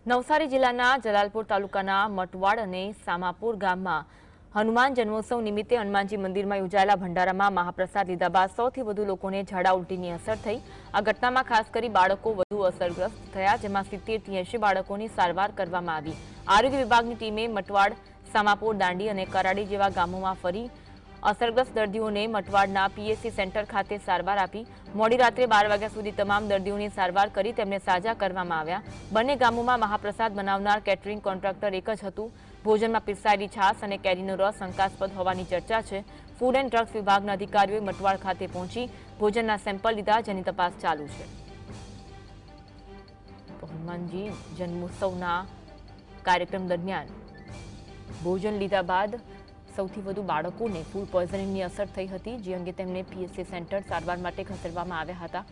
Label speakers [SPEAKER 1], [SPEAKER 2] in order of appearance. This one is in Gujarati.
[SPEAKER 1] નવસારી જિલ્લાના જલાલપુર તાલુકાના મટવાડ અને સામાપુર ગામમાં હનુમાન જન્મોત્સવ નિમિત્તે હનુમાનજી મંદિરમાં યોજાયેલા ભંડારામાં મહાપ્રસાદ લીધા બાદ સૌથી વધુ લોકોને ઝાડા ઉલટીની અસર થઈ। આ ઘટનામાં ખાસ કરી બાળકો વધુ અસરગ્રસ્ત થયા, જેમાં 70 થી 80 બાળકોની સારવાર કરવામાં આવી। આરોગ્ય વિભાગની ટીમે મટવાડ, સામાપુર, દાંડી અને કરાડી જેવા ગામોમાં ફરી અસરગ્રસ્ત દર્દીઓને મટવાડના પીએસસી સેન્ટર ખાતે સારવાર આપી। મોડી રાત્રે 12 વાગ્યા સુધી તમામ દર્દીઓની સારવાર કરી તેમને સાજા કરવામાં આવ્યા। બંને ગામોમાં મહાપ્રસાદ બનાવનાર કેટરિંગ કોન્ટ્રાક્ટર એક જ હતું। ભોજનમાં પીરસાયેલી છાશ અને કેરીનો રસ શંકાસ્પદ હોવાની ચર્ચા છે। ફૂડ એન્ડ ડ્રગ્સ વિભાગના અધિકારીઓએ મટવાડ ખાતે પહોંચી ભોજનના સેમ્પલ લીધા, જેની તપાસ ચાલુ છે। હનુમાનજી જન્મોત્સવના કાર્યક્રમ દરમિયાન ભોજન લીધા બાદ સૌથી વધુ બાળકોને ફૂડ પોઈઝનિંગની અસર થઈ હતી, જે અંગે તેમને પીએસસી સેન્ટર સારવાર માટે ખસેડવામાં આવ્યા હતા।